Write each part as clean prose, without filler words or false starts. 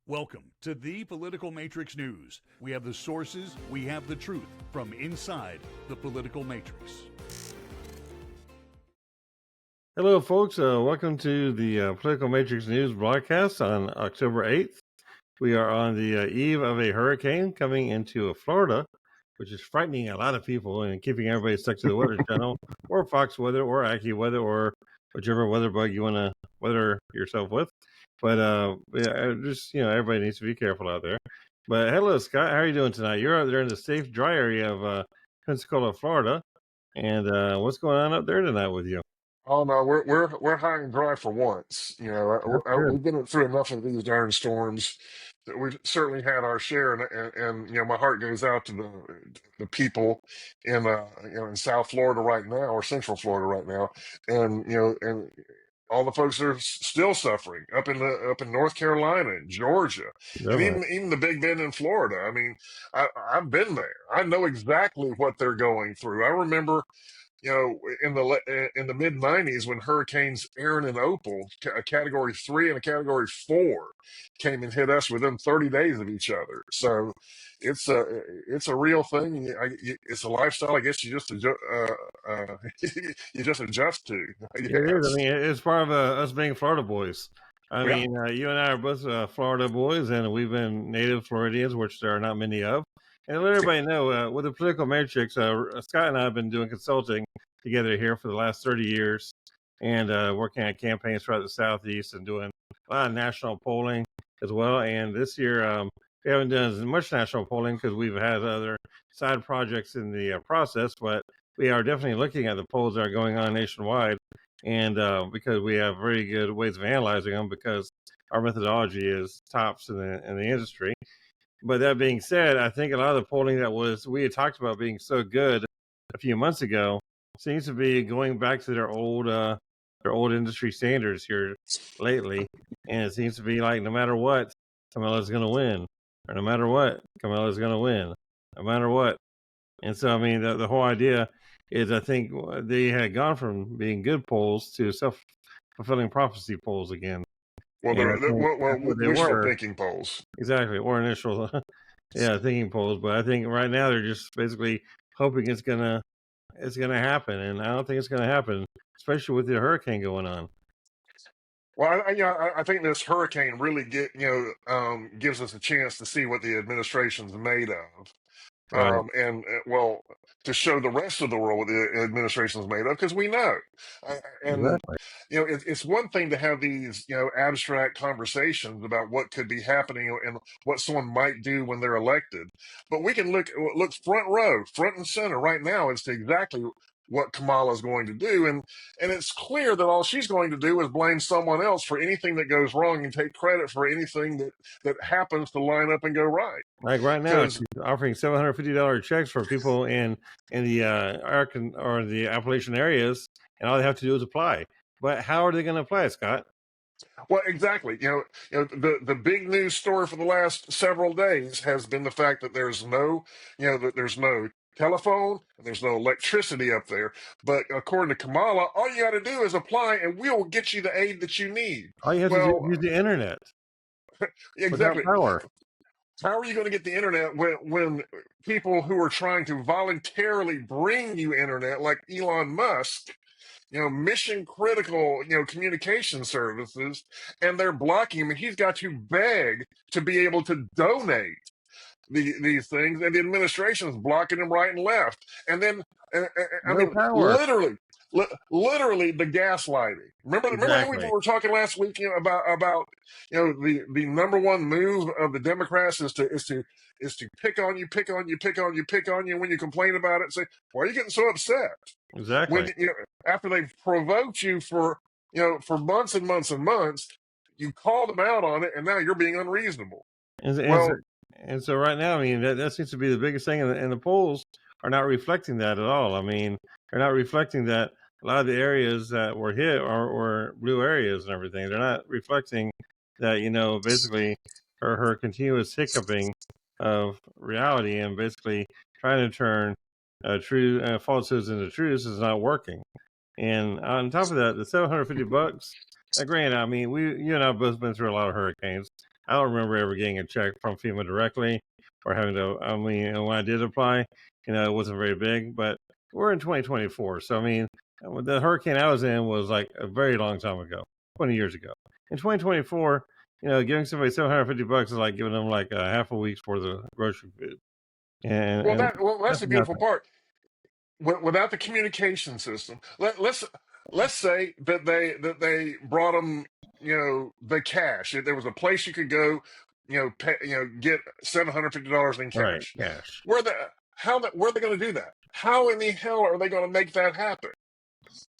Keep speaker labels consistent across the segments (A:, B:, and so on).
A: Welcome to the Political Matrix News. We have the sources, we have the truth from inside the political matrix.
B: Hello, folks. Welcome to the Political Matrix News broadcast on October 8th. We are on the eve of a hurricane coming into Florida, which is frightening a lot of people and keeping everybody stuck to the Weather Channel or Fox Weather or AccuWeather or whichever weather bug you want to weather yourself with. But everybody needs to be careful out there. But hello, Scott. How are you doing tonight? You're out there in the safe, dry area of Pensacola, Florida. And what's going on up there tonight with you?
C: Oh no, we're high and dry for once.
B: That's good.
C: We've been through enough of these darn storms that we've certainly had our share, and my heart goes out to the people in South Florida right now, or Central Florida right now, and all the folks that are still suffering up in North Carolina and Georgia, and
B: Definitely.
C: even the Big Bend in Florida. I mean, I've been there. I know exactly what they're going through. I remember in the mid '90s when hurricanes Aaron and Opal, a Category 3 and a Category 4, came and hit us within 30 days of each other. So it's a real thing. It's a lifestyle. I guess you just adjust to. I
B: It is. I
C: guess.
B: mean, it's part of us being Florida boys. I
C: Yeah.
B: mean, you and I are both Florida boys, and we've been native Floridians, which there are not many of. And to let everybody know, with the Political Matrix, Scott and I have been doing consulting together here for the last 30 years and working on campaigns throughout the Southeast and doing a lot of national polling as well. And this year, we haven't done as much national polling because we've had other side projects in the process, but we are definitely looking at the polls that are going on nationwide. And because we have very good ways of analyzing them, because our methodology is tops in the industry. But that being said, I think a lot of the polling that we had talked about being so good a few months ago seems to be going back to their old industry standards here lately, and it seems to be like no matter what, Kamala's going to win, or no matter what, Kamala's going to win, no matter what. And so, I mean, the whole idea is, I think they had gone from being good polls to self-fulfilling prophecy polls again.
C: Well,
B: And I think that's what they
C: wishful
B: were.
C: thinking polls.
B: Exactly, or initial, thinking polls. But I think right now they're just basically hoping it's gonna happen, and I don't think it's gonna happen, especially with the hurricane going on.
C: Well, I think this hurricane really gives us a chance to see what the administration's made of.
B: Right.
C: And well, to show the rest of the world what the administration is made of, because we know. And
B: Exactly.
C: it's one thing to have these abstract conversations about what could be happening and what someone might do when they're elected, but we can look front row, front and center right now as to exactly what Kamala is going to do, and it's clear that all she's going to do is blame someone else for anything that goes wrong and take credit for anything that happens to line up and go right.
B: Like right now,
C: Because
B: she's offering $750 checks for people in the Arkan or the Appalachian areas, and all they have to do is apply. But how are they going to apply, Scott?
C: Well, exactly. The big news story for the last several days has been the fact that there's no telephone and there's no electricity up there. But according to Kamala, all you got to do is apply, and we'll get you the aid that you need.
B: All you have to do is
C: Well,
B: use the internet without
C: exactly.
B: power.
C: How are you going to get the internet when people who are trying to voluntarily bring you internet, like Elon Musk, mission critical, communication services, and they're blocking him, and he's got to beg to be able to donate these things, and the administration is blocking him right and left. And then, I
B: No
C: mean,
B: power.
C: literally the gaslighting. Remember how we
B: Exactly.
C: were talking last week, about the number one move of the Democrats is to pick on you, pick on you, pick on you, pick on you. When you complain about it, say, "Why are you getting so upset?" When
B: Exactly.
C: after they've provoked you for months and months and months, you call them out on it, and now you're being unreasonable.
B: And, and so,
C: Well,
B: and so right now, I mean, that seems to be the biggest thing, and the polls are not reflecting that at all. I mean, they're not reflecting that a lot of the areas that were hit are blue areas and everything. They're not reflecting that, basically her continuous hiccuping of reality and basically trying to turn true falsehoods into truths is not working. And on top of that, the $750. Granted, I mean, you and I have both been through a lot of hurricanes. I don't remember ever getting a check from FEMA directly or having to. I mean, when I did apply, it wasn't very big, but we're in 2024, so I mean, the hurricane I was in was like a very long time ago, 20 years ago. In 2024, giving somebody $750 is like giving them like a half a week's worth of grocery food, and
C: That's
B: that's
C: the beautiful
B: nothing.
C: part. Without the communication system, let's say that they brought them, the cash. If there was a place you could go, get $750 in
B: Right,
C: cash.
B: cash.
C: Where are they going to do that? How in the hell are they going to make that happen?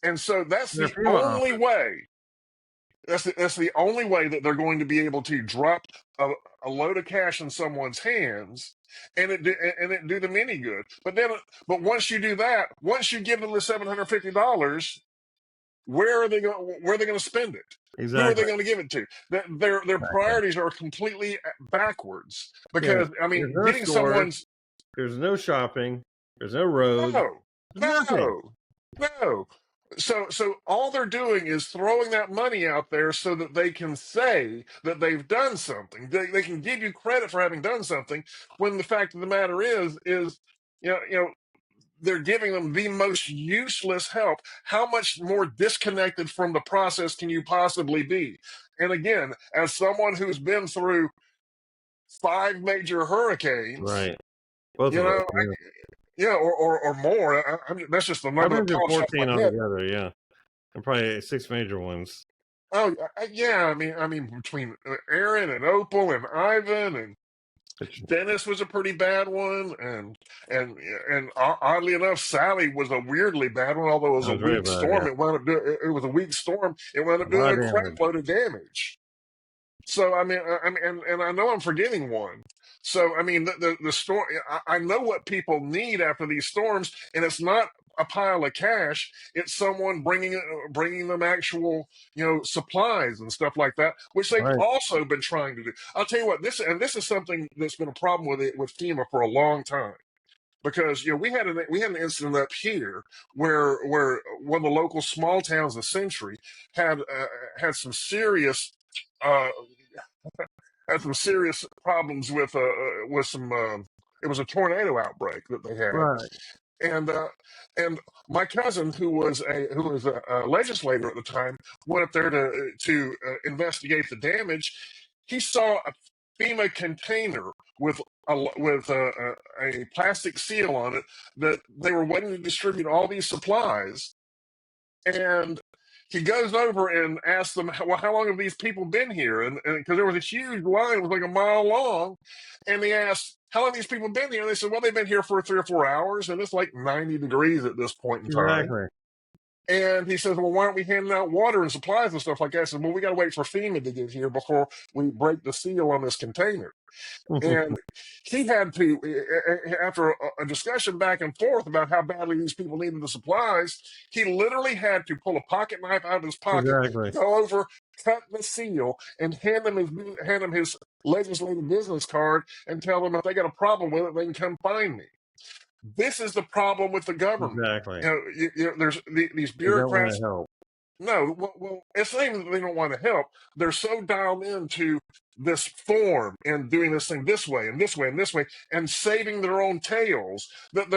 C: And so that's
B: Their
C: the
B: FEMA
C: only
B: office,
C: way. That's the only way that they're going to be able to drop a load of cash in someone's hands and it do them any good. But once you do that, once you give them the $750, where are they going to spend it? Who are they
B: exactly.
C: going to give it to? Their
B: Exactly.
C: priorities are completely backwards
B: Yeah,
C: because I
B: there's
C: mean,
B: no
C: getting
B: stores,
C: someone's
B: there's no shopping, there's no roads,
C: no,
B: there's nothing.
C: no, no. So all they're doing is throwing that money out there so that they can say that they've done something. They can give you credit for having done something when the fact of the matter is they're giving them the most useless help. How much more disconnected from the process can you possibly be? And again, as someone who's been through 5 major hurricanes,
B: Right, both
C: you
B: of us.
C: know,
B: Yeah.
C: yeah, or more. That's just the
B: I've
C: number
B: been
C: that
B: through
C: pops out of
B: 14
C: my head.
B: altogether. Yeah, and probably 6 major ones.
C: Oh, yeah. I mean, between Aaron and Opal and Ivan and
B: Which
C: Dennis was a pretty bad one, and oddly enough, Sally was a weirdly bad one. Although it was
B: I
C: a
B: was very
C: weak
B: bad.
C: storm,
B: Yeah,
C: it was a weak storm. It wound up
B: a lot
C: doing
B: of
C: a crap
B: damage.
C: load of damage. So I mean, and I know I'm forgetting one. So I mean, the storm. I know what people need after these storms, and it's not a pile of cash. It's someone bringing them actual supplies and stuff like that, which they've
B: Right,
C: also been trying to do. I'll tell you what, this is something that's been a problem with FEMA for a long time. Because we had an incident up here where one of the local small towns of Century had some serious uh, problems with some. It was a tornado outbreak that they had,
B: right,
C: and my cousin, who was a legislator at the time, went up there to investigate the damage. He saw a FEMA container with a plastic seal on it that they were waiting to distribute all these supplies, and he goes over and asks them, well, how long have these people been here? And because there was a huge line, it was like a mile long. And they asked, how long have these people been here? And they said, well, they've been here for 3 or 4 hours, and it's like 90 degrees at this point in time.
B: exactly.
C: And he says, well, why aren't we handing out water and supplies and stuff like that? I said, well, we got to wait for FEMA to get here before we break the seal on this container. And he had to, after a discussion back and forth about how badly these people needed the supplies, he literally had to pull a pocket knife out of his pocket,
B: Exactly.
C: go over, cut the seal, and hand him his legislative business card and tell them if they got a problem with it, they can come find me. This is the problem with the government.
B: Exactly.
C: There's these
B: They don't want
C: bureaucrats.
B: to help.
C: No, well, it's not even that they don't want to help. They're so dialed into this form and doing this thing this way and this way and this way and saving their own tails that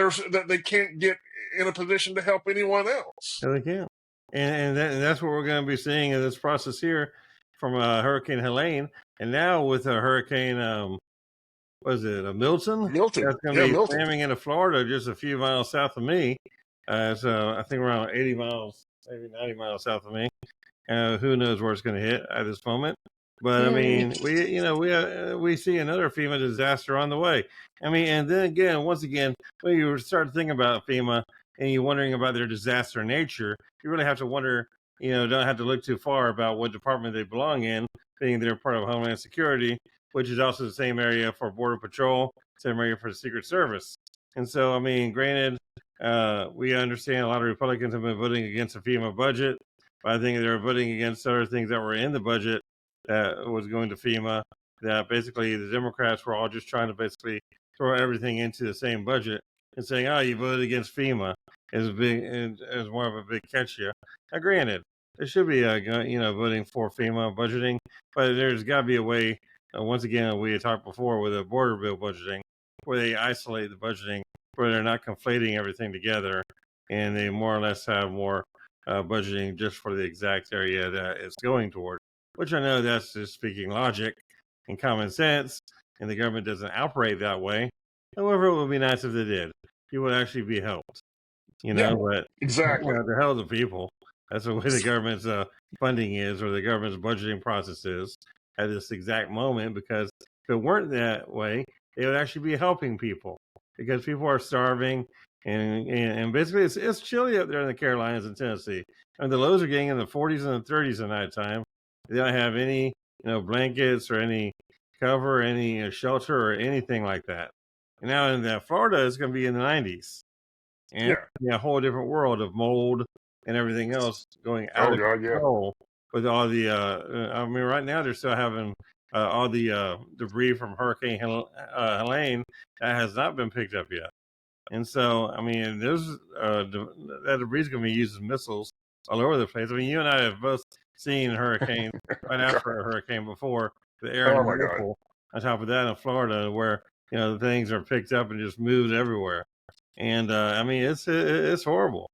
C: they can't get in a position to help anyone else.
B: No, they can't. And that's what we're going to be seeing in this process here from Hurricane Helene, and now with Hurricane was it Milton?
C: Milton,
B: That's going to
C: yeah,
B: be
C: Milton.
B: slamming into Florida, just a few miles south of me. So I think around 80 miles, maybe 90 miles south of me. Who knows where it's going to hit at this moment? But I mean, we see another FEMA disaster on the way. I mean, and then again, once again, when you start thinking about FEMA and you're wondering about their disaster nature, you really have to wonder. Don't have to look too far about what department they belong in, being they're part of Homeland Security, which is also the same area for Border Patrol, same area for the Secret Service. And so, I mean, granted, we understand a lot of Republicans have been voting against the FEMA budget. I think they're voting against other things that were in the budget that was going to FEMA. That basically the Democrats were all just trying to basically throw everything into the same budget and saying, "Oh, you voted against FEMA," is big as more of a big catch here. Now, granted, there should be voting for FEMA budgeting, but there's got to be a way once again, we had talked before with the border bill budgeting, where they isolate the budgeting, where they're not conflating everything together, and they more or less have more budgeting just for the exact area that it's going toward. Which I know that's just speaking logic and common sense, and the government doesn't operate that way. However, it would be nice if they did. You would actually be helped,
C: Yeah,
B: but
C: exactly.
B: the hell the people. That's the way the government's funding is, or the government's budgeting process is at this exact moment. Because if it weren't that way, they would actually be helping people, because people are starving, and basically it's chilly up there in the Carolinas and Tennessee. And the lows are getting in the 40s and the 30s at nighttime. They don't have any blankets or any cover, any shelter or anything like that. And now in Florida, it's going to be in the 90s, and
C: Yeah.
B: a whole different world of mold and everything else going out
C: Oh
B: of
C: God, yeah.
B: control with all the. I mean, right now they're still having all the debris from Hurricane Helene that has not been picked up yet. And so, I mean, there's that debris is going to be used as missiles all over the place. I mean, you and I have both seen a hurricane right after a hurricane before, the air
C: Oh
B: and
C: my God.
B: ripple. On top of that, in Florida, where the things are picked up and just moved everywhere. And I mean, it's horrible,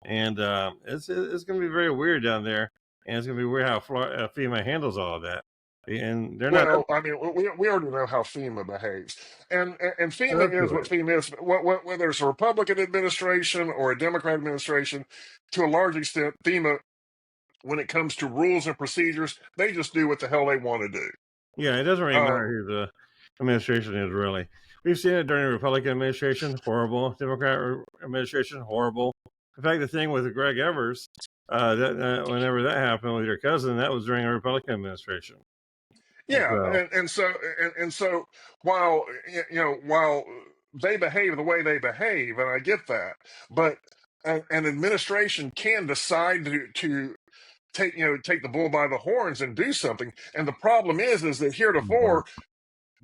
B: and it's going to be very weird down there, and it's going to be weird how FEMA handles all of that, and they're not.
C: Well, I mean, we already know how FEMA behaves, and FEMA
B: Up
C: is
B: to
C: what
B: it.
C: FEMA is. Whether it's a Republican administration or a Democrat administration, to a large extent, FEMA, when it comes to rules and procedures, they just do what the hell they want to do.
B: Yeah, it doesn't really matter who the administration is, really. We've seen it during the Republican administration, horrible. Democrat administration, horrible. In fact, the thing with Greg Evers, whenever that happened with your cousin, that was during a Republican administration.
C: Yeah,
B: So,
C: and so while while they behave the way they behave, and I get that, but an administration can decide to take the bull by the horns and do something. And the problem is that heretofore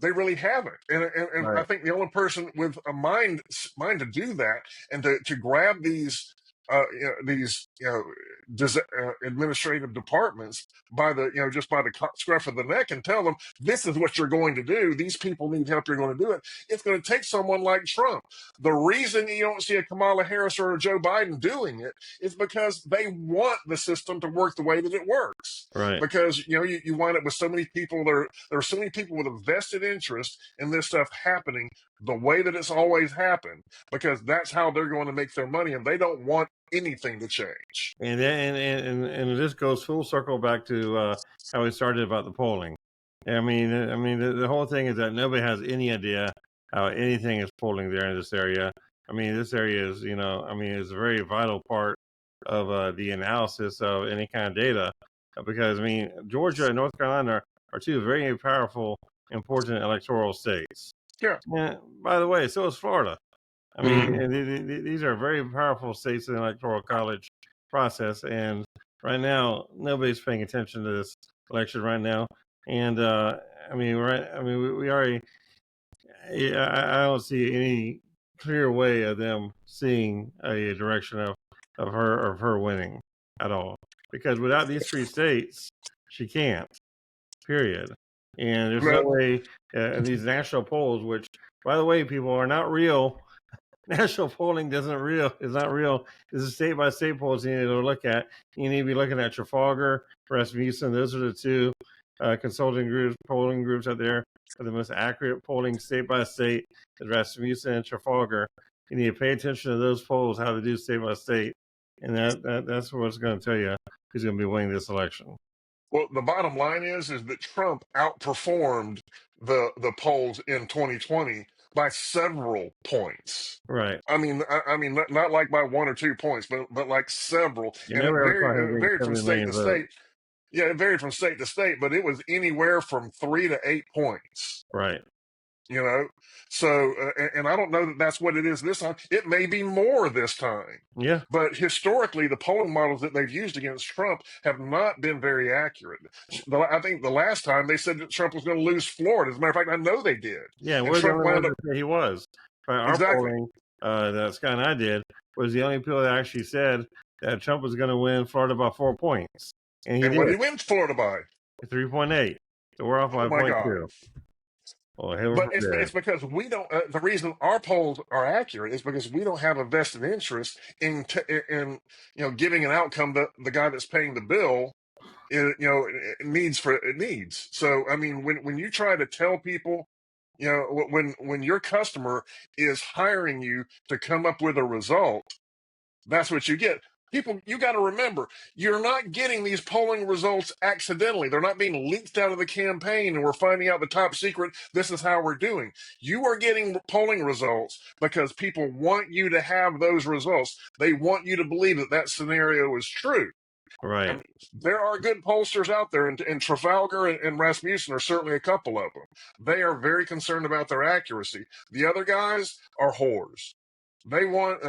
C: they really haven't. And I
B: right,
C: think the only person with a mind to do that and to grab these administrative departments by the just by the scruff of the neck and tell them this is what you're going to do. These people need help. You're going to do it. It's going to take someone like Trump. The reason you don't see a Kamala Harris or a Joe Biden doing it is because they want the system to work the way that it works.
B: right.
C: Because you wind up with so many people. There are so many people with a vested interest in this stuff happening the way that it's always happened, because that's how they're going to make their money, and they don't want anything to change.
B: And then, and this goes full circle back to how we started about the polling. I mean, the whole thing is that nobody has any idea how anything is polling there in this area. I mean, this area is, is a very vital part of the analysis of any kind of data, because I mean, Georgia and North Carolina are two very powerful, important electoral states.
C: Yeah.
B: And by the way, so is Florida. I mean, and these are very powerful states in the electoral college process, and right now nobody's paying attention to this election right now. And we already. I don't see any clear way of them seeing a direction of her winning at all, because without these three states, she can't. Period. And there's no way these national polls, which, by the way, people are not real. National polling is not real. This is state by state polls you need to look at. You need to be looking at Trafalgar, Rasmussen. Those are the two consulting groups, polling groups out there are the most accurate polling state by state. Is Rasmussen and Trafalgar. You need to pay attention to those polls, how they do state by state, and that's what's going to tell you who's going to be winning this election.
C: Well, the bottom line is that Trump outperformed the polls in 2020 by several points.
B: Right.
C: I mean, not like by 1 or 2 points, but like several,
B: You
C: and it
B: never ever saw him getting
C: varied from
B: 70
C: state
B: million
C: to
B: votes.
C: state. Yeah, it varied from state to state, but it was anywhere from 3 to 8 points.
B: Right.
C: So and I don't know that that's what it is this time. It may be more this time.
B: Yeah.
C: But historically, the polling models that they've used against Trump have not been very accurate. I think the last time they said that Trump was going to lose Florida. As a matter of fact, I know they did.
B: Yeah,
C: we're
B: the only ones that said he was. Our
C: Exactly.
B: polling that Scott and I did was the only people that actually said that Trump was going to win Florida by 4 points. And he
C: what did
B: did.
C: he win Florida by?
B: 3.8. So we're off
C: Oh
B: by
C: my
B: point
C: God.
B: two. Well, heaven
C: But
B: forbid.
C: it's because we don't. The reason our polls are accurate is because we don't have a vested interest in giving an outcome that the guy that's paying the bill it needs. So I mean, when you try to tell people, when your customer is hiring you to come up with a result, that's what you get. People, you got to remember, you're not getting these polling results accidentally. They're not being leaked out of the campaign and we're finding out the top secret. This is how we're doing. You are getting polling results because people want you to have those results. They want you to believe that that scenario is true. I
B: Right.
C: mean, there are good pollsters out there, and Trafalgar and Rasmussen are certainly a couple of them. They are very concerned about their accuracy. The other guys are whores. They want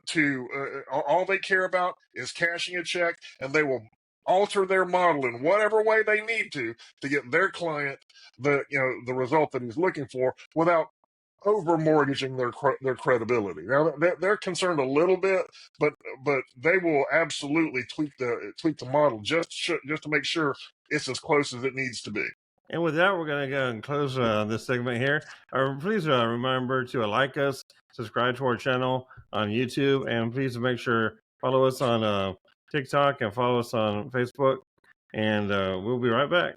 C: to. All they care about is cashing a check, and they will alter their model in whatever way they need to get their client the result that he's looking for without over mortgaging their credibility. Now they're concerned a little bit, but they will absolutely tweak the model just to make sure it's as close as it needs to be.
B: And with that, we're going to go and close this segment here. Please remember to like us, subscribe to our channel on YouTube, and please make sure follow us on TikTok and follow us on Facebook. And we'll be right back.